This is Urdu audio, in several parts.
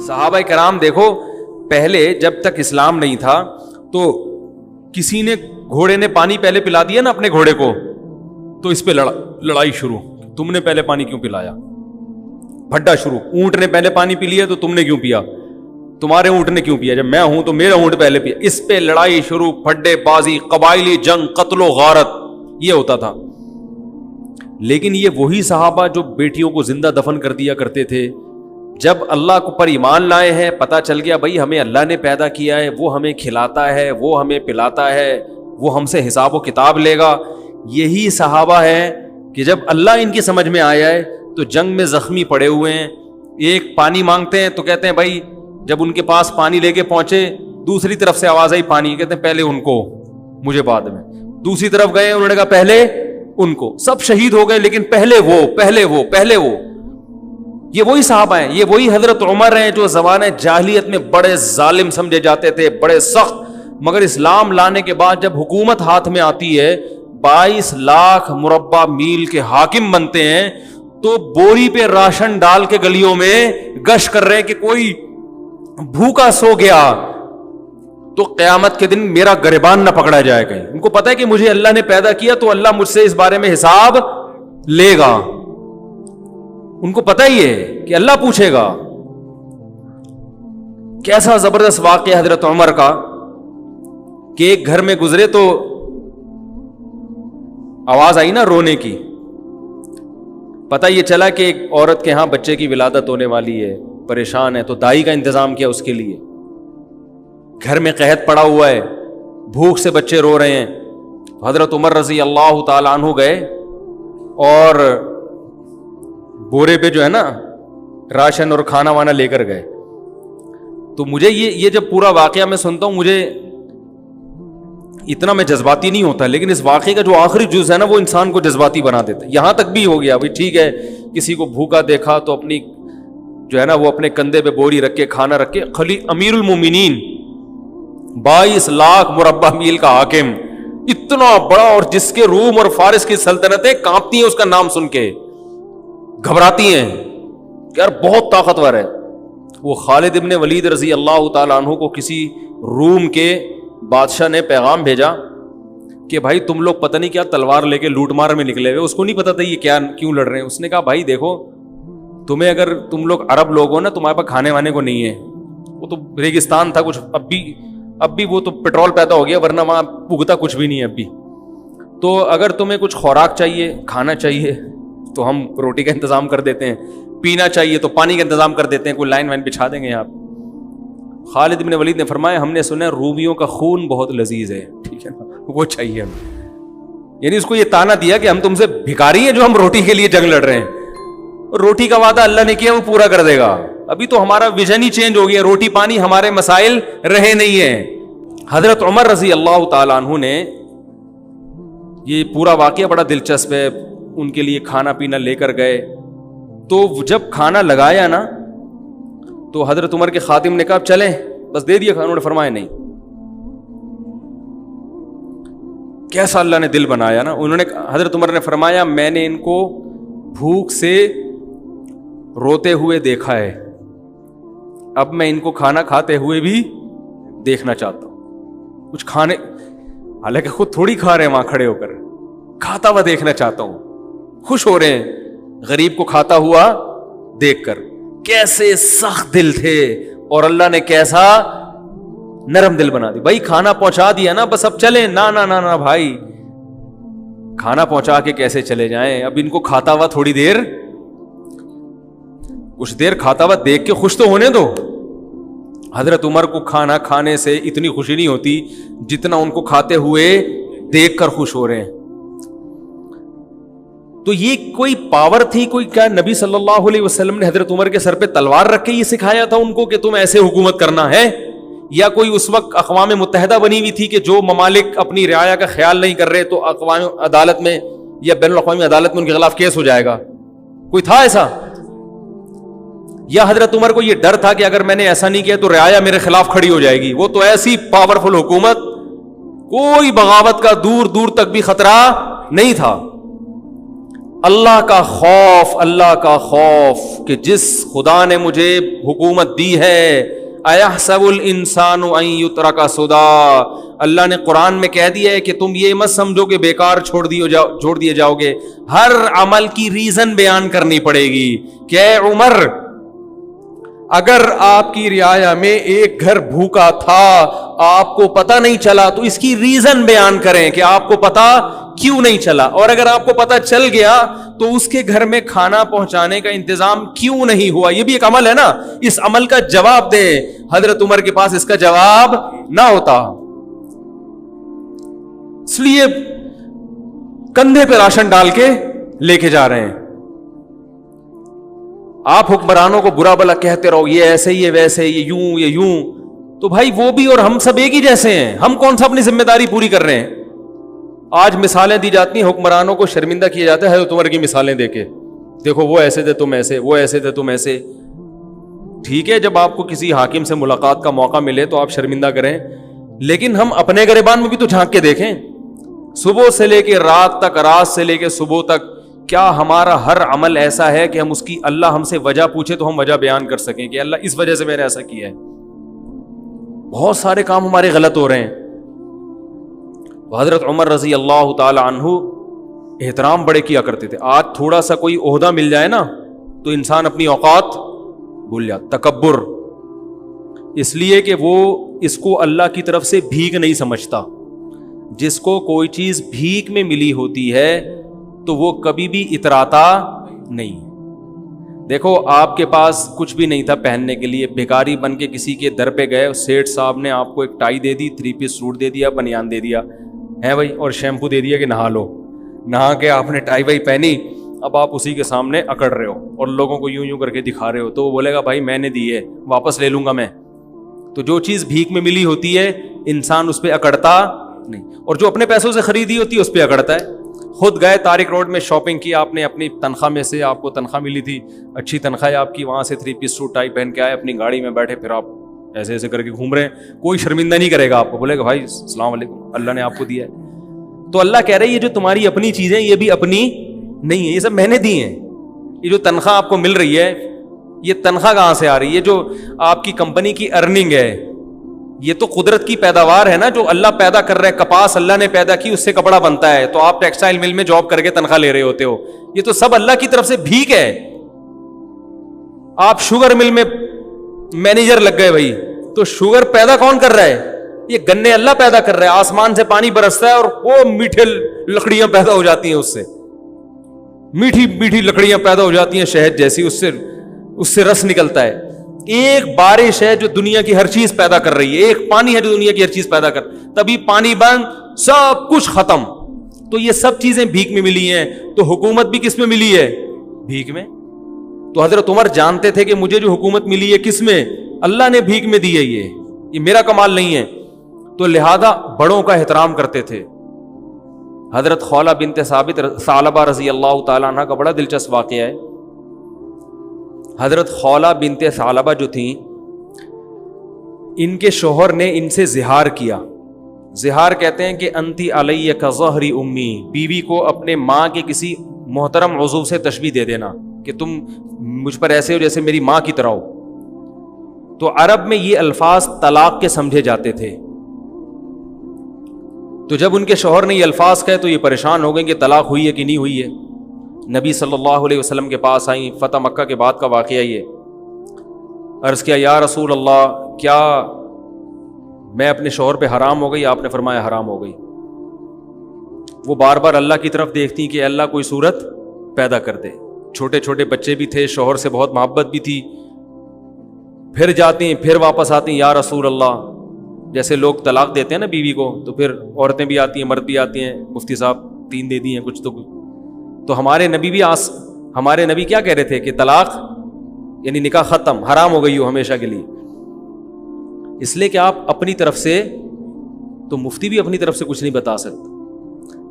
صحابہ کرام دیکھو پہلے جب تک اسلام نہیں تھا تو کسی نے گھوڑے نے پانی پہلے پلا دیا نا اپنے گھوڑے کو تو اس پہ لڑائی شروع, تم نے پہلے پانی کیوں پلایا, پھڈا شروع. اونٹ نے پہلے پانی پی لیا تو تم نے کیوں پیا, تمہارے اونٹ نے کیوں پیا, جب میں ہوں تو میرا اونٹ پہلے پیا. اس پہ لڑائی شروع, پھڈے بازی, قبائلی جنگ, قتل و غارت, یہ ہوتا تھا. لیکن یہ وہی صحابہ جو بیٹیوں کو زندہ دفن کر دیا کرتے تھے, جب اللہ کو پر ایمان لائے ہیں, پتا چل گیا بھائی ہمیں اللہ نے پیدا کیا ہے, وہ ہمیں کھلاتا ہے, وہ ہمیں پلاتا ہے, وہ ہم سے حساب و کتاب لے گا. یہی صحابہ ہے کہ جب اللہ ان کی سمجھ میں آیا ہے تو جنگ میں زخمی پڑے ہوئے ہیں, ایک پانی مانگتے ہیں تو کہتے ہیں بھائی, جب ان کے پاس پانی لے کے پہنچے دوسری طرف سے آواز آئی پانی, کہتے ہیں پہلے ان کو مجھے بعد میں. دوسری طرف گئے, انہوں نے کہا پہلے ان کو. سب شہید ہو گئے لیکن پہلے وہ, پہلے وہ, پہلے وہ. یہ وہی صحابہ ہیں, یہ وہی حضرت عمر ہیں جو زمانہ جاہلیت میں بڑے ظالم سمجھے جاتے تھے, بڑے سخت, مگر اسلام لانے کے بعد جب حکومت ہاتھ میں آتی ہے 22 لاکھ مربع میل کے حاکم بنتے ہیں تو بوری پہ راشن ڈال کے گلیوں میں گشت کر رہے ہیں کہ کوئی بھوکا سو گیا تو قیامت کے دن میرا گریبان نہ پکڑا جائے کہیں. ان کو پتا ہے کہ مجھے اللہ نے پیدا کیا تو اللہ مجھ سے اس بارے میں حساب لے گا. ان کو پتا ہی ہے کہ اللہ پوچھے گا. کیسا زبردست واقعہ حضرت عمر کا کہ ایک گھر میں گزرے تو آواز آئی نا رونے کی, پتا یہ چلا کہ ایک عورت کے ہاں بچے کی ولادت ہونے والی ہے, پریشان ہے, تو دائی کا انتظام کیا اس کے لیے. گھر میں قحط پڑا ہوا ہے, بھوک سے بچے رو رہے ہیں. حضرت عمر رضی اللہ تعالیٰ عنہ گئے اور بورے پہ جو ہے نا راشن اور کھانا وانا لے کر گئے. تو مجھے یہ جب پورا واقعہ میں سنتا ہوں, مجھے اتنا میں جذباتی نہیں ہوتا, لیکن اس واقعے کا جو آخری جز ہے نا وہ انسان کو جذباتی بنا دیتا ہے. یہاں تک بھی ہو گیا بھائی ٹھیک ہے, کسی کو بھوکا دیکھا تو اپنی جو ہے نا وہ اپنے کندھے پہ بوری رکھ کے کھانا رکھ کے, خلی امیر المومنین 22 لاکھ مربع میل کا حاکم, اتنا بڑا, اور جس کے روم اور فارس کی سلطنتیں کانپتی ہیں اس کا نام سن کے, گھبراتی ہیں کہ یار بہت طاقتور ہے. وہ خالد ابن ولید رضی اللہ تعالیٰ عنہ کو کسی روم کے بادشاہ نے پیغام بھیجا کہ بھائی تم لوگ پتہ نہیں کیا تلوار لے کے لوٹ مار میں نکلے ہوئے. اس کو نہیں پتا تھا یہ کیا کیوں لڑ رہے ہیں. اس نے کہا بھائی دیکھو تمہیں, اگر تم لوگ عرب لوگ ہو نا, تمہارے پاس کھانے وانے کو نہیں ہے, وہ تو ریگستان تھا کچھ, اب بھی وہ تو پیٹرول پیدا ہو گیا, ورنہ وہاں پگتا کچھ بھی نہیں ہے اب بھی. تو اگر تمہیں کچھ خوراک چاہیے, کھانا چاہیے تو ہم روٹی کا انتظام کر دیتے ہیں, پینا چاہیے تو پانی کا انتظام کر دیتے ہیں, کوئی لائن وائن بچھا دیں گے آپ. خالد بن ولید نے فرمایا ہم نے سنا رومیوں کا خون بہت لذیذ ہے, ٹھیک ہے نا, وہ چاہیے ہمیں. یعنی اس کو یہ تانا دیا کہ ہم تم سے بھکاری ہیں جو ہم روٹی کے لیے جنگ لڑ رہے ہیں. روٹی کا وعدہ اللہ نے کیا وہ پورا کر دے گا. ابھی تو ہمارا ویژن ہی چینج ہو گیا, روٹی پانی ہمارے مسائل رہے نہیں ہیں. حضرت عمر رضی اللہ تعالیٰ عنہ نے, یہ پورا واقعہ بڑا دلچسپ ہے, ان کے لیے کھانا پینا لے کر گئے. تو جب کھانا لگایا نا تو حضرت عمر کے خادم نے کہا چلیں بس دے دیا کھانا. انہوں نے فرمایا نہیں. کیسا اللہ نے دل بنایا نا. انہوں نے, حضرت عمر نے فرمایا میں نے ان کو بھوک سے روتے ہوئے دیکھا ہے, اب میں ان کو کھانا کھاتے ہوئے بھی دیکھنا چاہتا ہوں. کچھ کھانے, حالانکہ خود تھوڑی کھا رہے ہیں وہاں کھڑے ہو کر, کھاتا ہوا دیکھنا چاہتا ہوں. خوش ہو رہے ہیں غریب کو کھاتا ہوا دیکھ کر. کیسے سخت دل تھے, اور اللہ نے کیسا نرم دل بنا دی. بھائی کھانا پہنچا دیا نا, بس اب چلیں. نا نا نا نا بھائی, کھانا پہنچا کے کیسے چلے جائیں, اب ان کو کھاتا ہوا تھوڑی دیر, کچھ دیر کھاتا ہوا دیکھ کے خوش تو ہونے دو. حضرت عمر کو کھانا کھانے سے اتنی خوشی نہیں ہوتی جتنا ان کو کھاتے ہوئے دیکھ کر خوش ہو رہے ہیں. تو یہ کوئی پاور تھی, کوئی کیا نبی صلی اللہ علیہ وسلم نے حضرت عمر کے سر پہ تلوار رکھ کے یہ سکھایا تھا ان کو کہ تم ایسے حکومت کرنا ہے, یا کوئی اس وقت اقوام متحدہ بنی ہوئی تھی کہ جو ممالک اپنی رعایا کا خیال نہیں کر رہے تو اقوام عدالت میں یا بین الاقوامی عدالت میں ان کے خلاف کیس ہو جائے گا, کوئی تھا ایسا؟ یا حضرت عمر کو یہ ڈر تھا کہ اگر میں نے ایسا نہیں کیا تو رعایا میرے خلاف کھڑی ہو جائے گی؟ وہ تو ایسی پاورفل حکومت, کوئی بغاوت کا دور دور تک بھی خطرہ نہیں تھا. اللہ کا خوف، اللہ کا خوف کہ جس خدا نے مجھے حکومت دی ہے، ایحسب الانسان ان یترک سدی، اللہ نے قرآن میں کہہ دیا ہے کہ تم یہ مت سمجھو کہ بیکار چھوڑ دیے جاؤ گے، ہر عمل کی ریزن بیان کرنی پڑے گی کہ اے عمر، اگر آپ کی رعایا میں ایک گھر بھوکا تھا آپ کو پتہ نہیں چلا تو اس کی ریزن بیان کریں کہ آپ کو پتہ کیوں نہیں چلا، اور اگر آپ کو پتہ چل گیا تو اس کے گھر میں کھانا پہنچانے کا انتظام کیوں نہیں ہوا، یہ بھی ایک عمل ہے نا، اس عمل کا جواب دے۔ حضرت عمر کے پاس اس کا جواب نہ ہوتا، اس لیے کندھے پہ راشن ڈال کے لے کے جا رہے ہیں۔ آپ حکمرانوں کو برا بلا کہتے رہو، یہ ایسے یہ ویسے، یہ یوں یہ یوں، تو بھائی وہ بھی اور ہم سب ایک ہی جیسے ہیں، ہم کون سا اپنی ذمہ داری پوری کر رہے ہیں؟ آج مثالیں دی جاتی ہیں، حکمرانوں کو شرمندہ کیا جاتا ہے حضرت عمر کی مثالیں دے کے، دیکھو وہ ایسے تھے تم ایسے، وہ ایسے تھے تم ایسے۔ ٹھیک ہے، جب آپ کو کسی حاکم سے ملاقات کا موقع ملے تو آپ شرمندہ کریں، لیکن ہم اپنے گریبان میں بھی تو جھانک کے دیکھیں، صبح سے لے کے رات تک، رات سے لے کے صبح تک، کیا ہمارا ہر عمل ایسا ہے کہ ہم اس کی اللہ ہم سے وجہ پوچھے تو ہم وجہ بیان کر سکیں کہ اللہ اس وجہ سے میں نے ایسا کیا ہے؟ بہت سارے کام ہمارے غلط ہو رہے ہیں۔ حضرت عمر رضی اللہ تعالی عنہ احترام بڑے کیا کرتے تھے۔ آج تھوڑا سا کوئی عہدہ مل جائے نا تو انسان اپنی اوقات بھول جاتا، تکبر، اس لیے کہ وہ اس کو اللہ کی طرف سے بھیک نہیں سمجھتا۔ جس کو کوئی چیز بھیک میں ملی ہوتی ہے تو وہ کبھی بھی اتراتا نہیں۔ دیکھو آپ کے پاس کچھ بھی نہیں تھا پہننے کے لیے، بھیکاری بن کے کسی کے در پہ گئے، سیٹھ صاحب نے آپ کو ایک ٹائی دے دی، 3 پیس سوٹ دے دیا، بنیان دے دیا ہے بھائی، اور شیمپو دے دیا کہ نہا لو، نہا کے آپ نے ٹائی وائی پہنی، اب آپ اسی کے سامنے اکڑ رہے ہو اور لوگوں کو یوں یوں کر کے دکھا رہے ہو، تو وہ بولے گا بھائی میں نے دی ہے، واپس لے لوں گا میں۔ تو جو چیز بھیک میں ملی ہوتی ہے انسان اس پہ اکڑتا نہیں، اور جو اپنے پیسوں سے خریدی ہوتی ہے اس پہ اکڑتا ہے۔ خود گئے طارق روڈ میں شاپنگ کی آپ نے، اپنی تنخواہ میں سے، آپ کو تنخواہ ملی تھی، اچھی تنخواہ ہے آپ کی، وہاں سے 3 پیس سوٹ ٹائی پہن کے آئے، اپنی گاڑی میں بیٹھے، پھر آپ ایسے ایسے کر کے گھوم رہے ہیں، کوئی شرمندہ نہیں کرے گا آپ کو، بولے گا بھائی السلام علیکم، اللہ نے آپ کو دیا ہے۔ تو اللہ کہہ رہے ہیں یہ جو تمہاری اپنی چیزیں یہ بھی اپنی نہیں ہے، یہ سب میں نے دی ہیں۔ یہ جو تنخواہ آپ کو مل رہی ہے یہ تنخواہ کہاں سے آ رہی ہے؟ یہ جو آپ کی کمپنی کی ارننگ ہے یہ تو قدرت کی پیداوار ہے نا، جو اللہ پیدا کر رہا ہے، کپاس اللہ نے پیدا کی، اس سے کپڑا بنتا ہے، تو آپ ٹیکسٹائل مل میں جاب کر کے تنخواہ لے رہے ہوتے ہو، یہ تو سب اللہ کی طرف سے بھیک ہے۔ آپ شوگر مل میں مینیجر لگ گئے بھائی، تو شوگر پیدا کون کر رہا ہے؟ یہ گنے اللہ پیدا کر رہا ہے، آسمان سے پانی برستا ہے اور وہ میٹھے لکڑیاں پیدا ہو جاتی ہیں، اس سے میٹھی میٹھی لکڑیاں پیدا ہو جاتی ہیں شہد جیسی، اس سے رس نکلتا ہے۔ ایک بارش ہے جو دنیا کی ہر چیز پیدا کر رہی ہے، ایک پانی ہے جو دنیا کی ہر چیز پیدا کر، تبھی پانی بند، سب کچھ ختم۔ تو یہ سب چیزیں بھیک میں ملی ہیں، تو حکومت بھی کس میں ملی ہے؟ بھیک میں۔ تو حضرت عمر جانتے تھے کہ مجھے جو حکومت ملی ہے کس میں؟ اللہ نے بھیک میں دی ہے، یہ میرا کمال نہیں ہے، تو لہذا بڑوں کا احترام کرتے تھے۔ حضرت خولہ بنت ثعلبہ رضی اللہ تعالیٰ عنہ کا بڑا دلچسپ واقعہ ہے۔ حضرت خولہ بنت ثعلبہ جو تھیں، ان کے شوہر نے ان سے زہار کیا۔ زہار کہتے ہیں کہ انتی علیہ کظہر امی، بیوی کو اپنے ماں کے کسی محترم عضو سے تشبیہ دے دینا کہ تم مجھ پر ایسے ہو جیسے میری ماں کی طرح ہو۔ تو عرب میں یہ الفاظ طلاق کے سمجھے جاتے تھے، تو جب ان کے شوہر نے یہ الفاظ کہے تو یہ پریشان ہو گئے کہ طلاق ہوئی ہے کہ نہیں ہوئی ہے۔ نبی صلی اللہ علیہ وسلم کے پاس آئیں، فتح مکہ کے بعد کا واقعہ یہ، عرض کیا یا رسول اللہ کیا میں اپنے شوہر پہ حرام ہو گئی؟ آپ نے فرمایا حرام ہو گئی۔ وہ بار بار اللہ کی طرف دیکھتی کہ اللہ کوئی صورت پیدا کر دے، چھوٹے چھوٹے بچے بھی تھے، شوہر سے بہت محبت بھی تھی، پھر جاتی پھر واپس آتی، یا رسول اللہ، جیسے لوگ طلاق دیتے ہیں نا بیوی کو، تو پھر عورتیں بھی آتی ہیں، مرد بھی آتی ہیں، مفتی صاحب 3 دے دی ہیں کچھ تو ہمارے نبی بھی ہمارے نبی کیا کہہ رہے تھے کہ طلاق یعنی نکاح ختم، حرام ہو گئی ہو ہمیشہ کے لیے، اس لیے کہ آپ اپنی طرف سے، تو مفتی بھی اپنی طرف سے کچھ نہیں بتا سکتے۔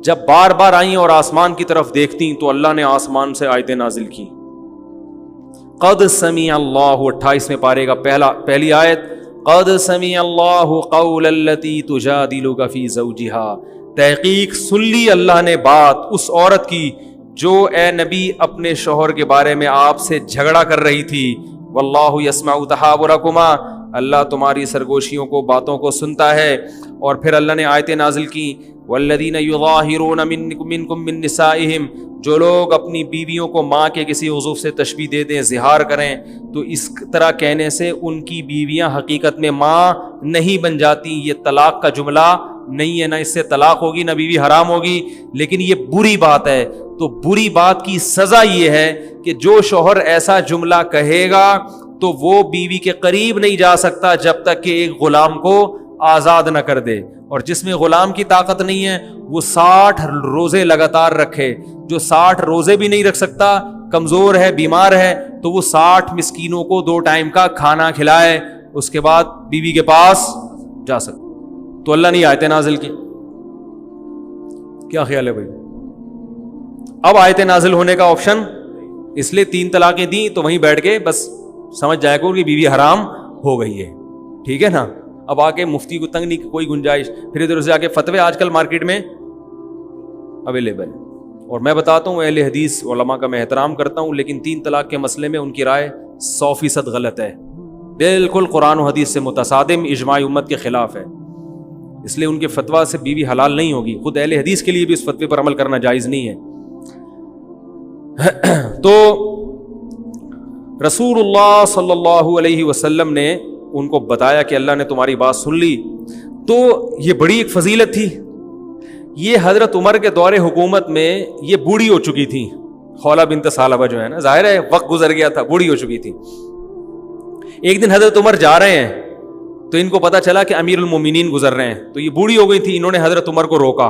جب بار بار آئیں اور آسمان کی طرف دیکھتی تو اللہ نے آسمان سے آیتیں نازل کی۔ قد سمع اللہ، 28ویں پارے کا پہلی آیت، قد سمع اللہ قول التی تجادلک فی زوجہا، تحقیق سن لی اللہ نے بات اس عورت کی جو اے نبی اپنے شوہر کے بارے میں آپ سے جھگڑا کر رہی تھی، واللہ یسمع تحاورکما، اللہ تمہاری سرگوشیوں کو، باتوں کو سنتا ہے. اور پھر اللہ نے آیتیں نازل کی، والذین یظاہرون منکم من نسائہم، جو لوگ اپنی بیویوں کو ماں کے کسی عضو سے تشبیہ دے دیں، اظہار کریں، تو اس طرح کہنے سے ان کی بیویاں حقیقت میں ماں نہیں بن جاتی. یہ طلاق کا جملہ نہیں ہے، نہ اس سے طلاق ہوگی نہ بیوی حرام ہوگی، لیکن یہ بری بات ہے. تو بری بات کی سزا یہ ہے کہ جو شوہر ایسا جملہ کہے گا تو وہ بیوی کے قریب نہیں جا سکتا جب تک کہ ایک غلام کو آزاد نہ کر دے. اور جس میں غلام کی طاقت نہیں ہے وہ 60 روزے لگاتار رکھے. جو 60 روزے بھی نہیں رکھ سکتا، کمزور ہے، بیمار ہے، تو وہ 60 مسکینوں کو 2 ٹائم کا کھانا کھلائے، اس کے بعد بیوی کے پاس جا سکتا. تو اللہ نے آیتیں نازل کی. کیا خیال ہے بھائی؟ اب آیتیں نازل ہونے کا آپشن، اس لیے 3 طلاقیں دیں تو وہیں بیٹھ کے بس سمجھ جائے گا کہ بیوی حرام ہو گئی ہے. ٹھیک ہے نا؟ اب آ کے مفتی کو تنگ نہیں کوئی گنجائش، پھر ادھر سے آ کے فتوے آج کل مارکیٹ میں اویلیبل. اور میں بتاتا ہوں اہل حدیث علماء کا میں احترام کرتا ہوں، لیکن 3 طلاق کے مسئلے میں ان کی رائے 100% غلط ہے، بالکل قرآن و حدیث سے متصادم، اجماع امت کے خلاف ہے. اس لیے ان کے فتویٰ سے بیوی حلال نہیں ہوگی. خود اہل حدیث کے لیے بھی اس فتوے پر عمل کرنا جائز نہیں ہے. تو رسول اللہ صلی اللہ علیہ وسلم نے ان کو بتایا کہ اللہ نے تمہاری بات سن لی. تو یہ بڑی ایک فضیلت تھی. یہ حضرت عمر کے دور حکومت میں یہ بوڑھی ہو چکی تھی، خولہ بنت ثعلبہ جو ہے نا، ظاہر ہے وقت گزر گیا تھا، بوڑھی ہو چکی تھی. ایک دن حضرت عمر جا رہے ہیں تو ان کو پتا چلا کہ امیر المومنین گزر رہے ہیں، تو یہ بوڑھی ہو گئی تھی. انہوں نے حضرت عمر کو روکا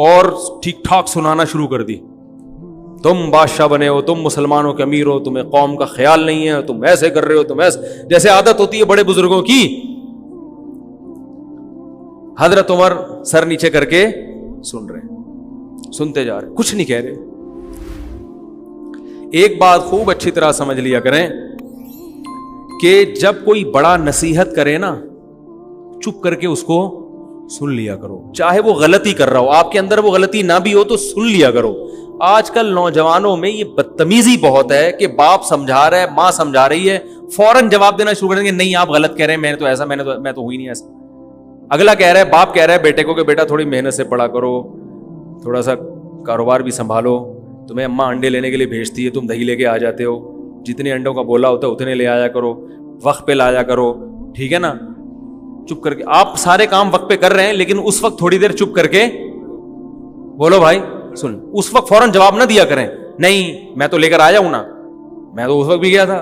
اور ٹھیک ٹھاک سنانا شروع کر دی. تم بادشاہ بنے ہو، تم مسلمانوں کے امیر ہو، تمہیں قوم کا خیال نہیں ہے، تم ایسے کر رہے ہو، تم ایسے، جیسے عادت ہوتی ہے بڑے بزرگوں کی. حضرت عمر سر نیچے کر کے سن رہے ہیں، سنتے جا رہے ہیں، کچھ نہیں کہہ رہے. ایک بات خوب اچھی طرح سمجھ لیا کریں کہ جب کوئی بڑا نصیحت کرے نا، چپ کر کے اس کو سن لیا کرو، چاہے وہ غلطی کر رہا ہو، آپ کے اندر وہ غلطی نہ بھی ہو تو سن لیا کرو. آج کل نوجوانوں میں یہ بدتمیزی بہت ہے کہ باپ سمجھا رہا ہے، ماں سمجھا رہی ہے، فوراً جواب دینا شروع کر دیں گے، نہیں آپ غلط کہہ رہے ہیں، میں نے تو ایسا، میں تو ہوئی نہیں ایسا. اگلا کہہ رہا ہے، باپ کہہ رہا ہے بیٹے کو کہ بیٹا تھوڑی محنت سے پڑھا کرو، تھوڑا سا کاروبار بھی سنبھالو، تمہیں اماں انڈے لینے کے لیے بھیجتی ہے، تم دہی لے کے آ جاتے ہو، جتنے انڈوں کا بولا ہوتا ہے اتنے لے آیا کرو، وقت پہ لایا کرو. ٹھیک ہے نا؟ چپ کر کے آپ سارے کام وقت پہ کر رہے ہیں، لیکن اس وقت تھوڑی دیر چپ کر کے بولو بھائی سن. اس وقت فوراً جواب نہ دیا کریں، نہیں میں تو لے کر آیا ہوں نا، میں تو اس وقت بھی گیا تھا،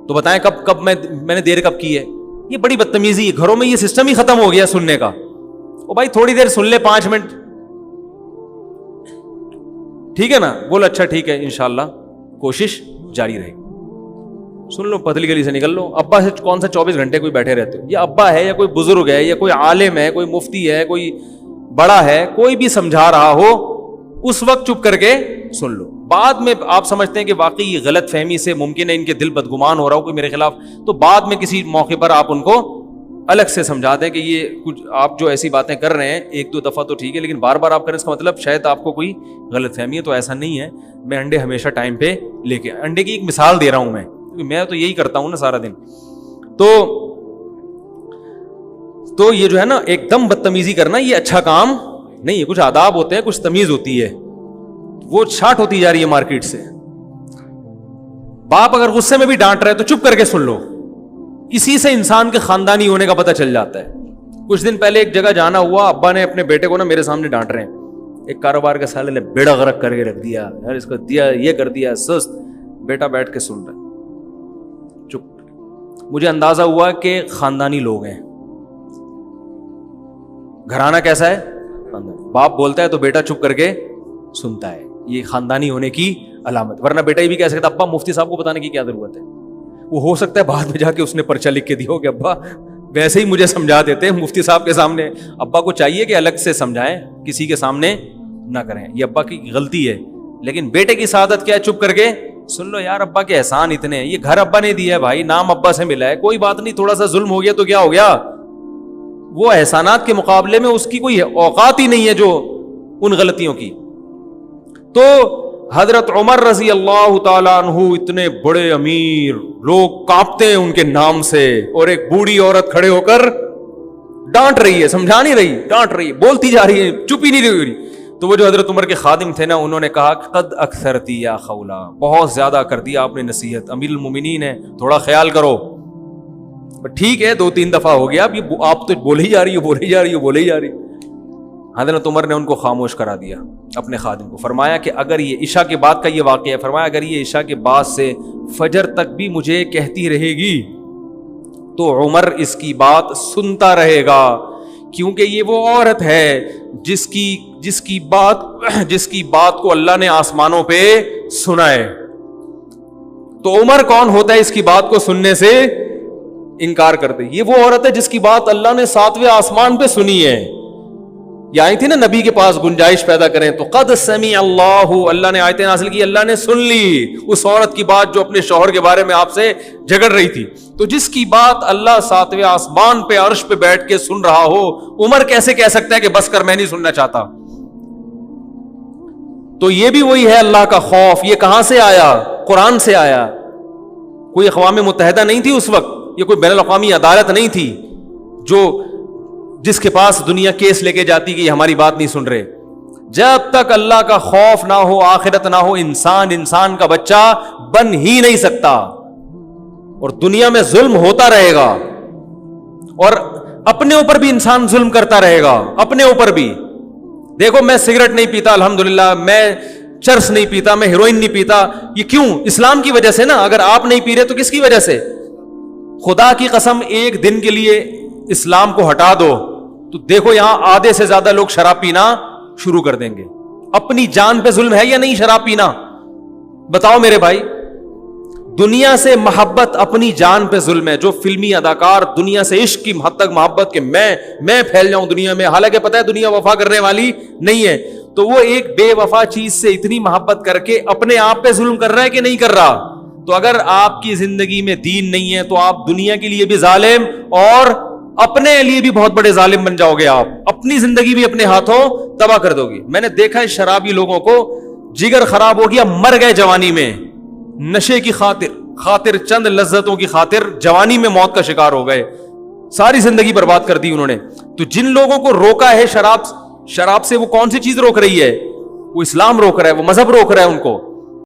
تو بتائیں کب میں نے دیر کب کی ہے. یہ بڑی بدتمیزی ہے. گھروں میں یہ سسٹم ہی ختم ہو گیا سننے کا. او بھائی تھوڑی دیر سن لے، 5 منٹ، ٹھیک ہے نا؟ بول اچھا ٹھیک ہے، انشاءاللہ کوشش جاری رہے. سن لو، پتلی گلی سے نکل لو. ابا سے کون سا 24 گھنٹے کوئی بیٹھے رہتے ہو؟ یہ ابا ہے یا کوئی بزرگ ہے یا کوئی عالم ہے، کوئی مفتی ہے، کوئی بڑا ہے، کوئی بھی سمجھا رہا ہو، اس وقت چپ کر کے سن لو. بعد میں آپ سمجھتے ہیں کہ واقعی یہ غلط فہمی سے ممکن ہے ان کے دل بدگمان ہو رہا ہو کوئی میرے خلاف، تو بعد میں کسی موقع پر آپ ان کو الگ سے سمجھا دیں کہ یہ کچھ آپ جو ایسی باتیں کر رہے ہیں 1-2 دفعہ تو ٹھیک ہے، لیکن بار بار آپ کریں اس کا مطلب شاید آپ کو کوئی غلط فہمی ہے. تو ایسا نہیں ہے. میں انڈے ہمیشہ ٹائم پہ لے کے، انڈے کی ایک مثال دے رہا ہوں میں تو یہی کرتا ہوں نا سارا دن. تو یہ جو ہے نا ایک دم بدتمیزی کرنا، یہ اچھا کام نہیں ہے. کچھ آداب ہوتے ہیں، کچھ تمیز ہوتی ہے، وہ چھاٹ ہوتی جا رہی ہے مارکیٹ سے. باپ اگر غصے میں بھی ڈانٹ رہے تو چپ کر کے سن لو. اسی سے انسان کے خاندانی ہونے کا پتہ چل جاتا ہے. کچھ دن پہلے ایک جگہ جانا ہوا، ابا نے اپنے بیٹے کو نا میرے سامنے ڈانٹ رہے ہیں، ایک کاروبار کے سالے نے بیڑا غرق کر کے رکھ دیا یار، اس کو دیا یہ کر دیا سست. بیٹا بیٹھ کے سن رہا ہے چپ. مجھے اندازہ ہوا کہ خاندانی لوگ ہیں. گھرانہ کیسا ہے؟ باپ بولتا ہے تو بیٹا چپ کر کے سنتا ہے. یہ خاندانی ہونے کی علامت. ورنہ بیٹا یہ بھی کہہ سکتا ابا مفتی صاحب کو بتانے کی کیا ضرورت ہے. وہ ہو سکتا ہے بعد میں جا کے اس نے پرچہ لکھ کے دیا ہو کہ ابا ویسے ہی مجھے سمجھا دیتے ہیں مفتی صاحب کے سامنے. ابا کو چاہیے کہ الگ سے سمجھائیں، کسی کے سامنے نہ کریں. یہ ابا کی غلطی ہے. لیکن بیٹے کی سعادت کیا ہے؟ چپ کر کے سن لو یار، ابا کے احسان اتنے ہیں، یہ گھر ابا نے دیا ہے بھائی، نام ابا سے ملا ہے، کوئی بات نہیں، تھوڑا سا ظلم ہو گیا تو کیا ہو گیا. وہ احسانات کے مقابلے میں اس کی کوئی اوقات ہی نہیں ہے جو ان غلطیوں کی. تو حضرت عمر رضی اللہ تعالیٰ عنہ اتنے بڑے امیر، لوگ کانپتے ہیں ان کے نام سے، اور ایک بوڑھی عورت کھڑے ہو کر ڈانٹ رہی ہے، سمجھا نہیں رہی، ڈانٹ رہی ہے، بولتی جا رہی ہے، چپ ہی نہیں رہی۔ تو وہ جو حضرت عمر کے خادم تھے نا، انہوں نے کہا قد اکثرتی یا خولا، بہت زیادہ کر دیا آپ نے نصیحت، امیر المومنین ہے، تھوڑا خیال کرو۔ ٹھیک ہے 2-3 دفعہ ہو گیا، اب یہ آپ تو بولے ہی جا رہی ہو، بولے ہی جا رہی ہو، بولے ہی جا رہی۔ حضرت عمر نے ان کو خاموش کرا دیا، اپنے خادم کو، فرمایا کہ اگر یہ عشاء کے بعد کا یہ واقعہ ہے، فرمایا اگر یہ عشاء کے بعد سے فجر تک بھی مجھے کہتی رہے گی تو عمر اس کی بات سنتا رہے گا، کیونکہ یہ وہ عورت ہے جس کی بات کو اللہ نے آسمانوں پہ سنا ہے۔ تو عمر کون ہوتا ہے اس کی بات کو سننے سے انکار کرتے؟ یہ وہ عورت ہے جس کی بات اللہ نے 7ویں آسمان پہ سنی ہے۔ یہ آئی تھی نا نبی کے پاس گنجائش پیدا کریں تو قد سمع اللہ، اللہ نے آیتیں نازل کی، اللہ نے سن لی اس عورت کی بات جو اپنے شوہر کے بارے میں آپ سے جھگڑ رہی تھی۔ تو جس کی بات اللہ 7ویں آسمان پہ عرش پہ بیٹھ کے سن رہا ہو، عمر کیسے کہہ سکتا ہے کہ بس کر میں نہیں سننا چاہتا؟ تو یہ بھی وہی ہے اللہ کا خوف۔ یہ کہاں سے آیا؟ قرآن سے آیا۔ کوئی اقوام متحدہ نہیں تھی اس وقت، یہ کوئی بین الاقوامی عدالت نہیں تھی جس کے پاس دنیا کیس لے کے جاتی کہ یہ ہماری بات نہیں سن رہے۔ جب تک اللہ کا خوف نہ ہو، آخرت نہ ہو، انسان کا بچہ بن ہی نہیں سکتا، اور دنیا میں ظلم ہوتا رہے گا، اور اپنے اوپر بھی انسان ظلم کرتا رہے گا، اپنے اوپر بھی۔ دیکھو میں سگریٹ نہیں پیتا الحمدللہ، میں چرس نہیں پیتا، میں ہیروئن نہیں پیتا، یہ کیوں؟ اسلام کی وجہ سے نا۔ اگر آپ نہیں پی رہے تو کس کی وجہ سے؟ خدا کی قسم ایک دن کے لیے اسلام کو ہٹا دو تو دیکھو یہاں آدھے سے زیادہ لوگ شراب پینا شروع کر دیں گے۔ اپنی جان پہ ظلم ہے یا نہیں شراب پینا؟ بتاؤ میرے بھائی۔ دنیا سے محبت اپنی جان پہ ظلم ہے۔ جو فلمی اداکار دنیا سے عشق کی حد تک محبت کہ میں پھیل جاؤں دنیا میں، حالانکہ پتہ ہے دنیا وفا کرنے والی نہیں ہے، تو وہ ایک بے وفا چیز سے اتنی محبت کر کے اپنے آپ پہ ظلم کر رہا ہے کہ نہیں کر رہا؟ تو اگر آپ کی زندگی میں دین نہیں ہے تو آپ دنیا کے لیے بھی ظالم اور اپنے لیے بھی بہت بڑے ظالم بن جاؤ گے۔ آپ اپنی زندگی بھی اپنے ہاتھوں تباہ کر دو گی۔ میں نے دیکھا ہے شرابی لوگوں کو جگر خراب ہو گیا، مر گئے جوانی میں، نشے کی خاطر چند لذتوں کی خاطر جوانی میں موت کا شکار ہو گئے، ساری زندگی برباد کر دی انہوں نے۔ تو جن لوگوں کو روکا ہے شراب سے، وہ کون سی چیز روک رہی ہے؟ وہ اسلام روک رہا ہے، وہ مذہب روک رہا ہے ان کو۔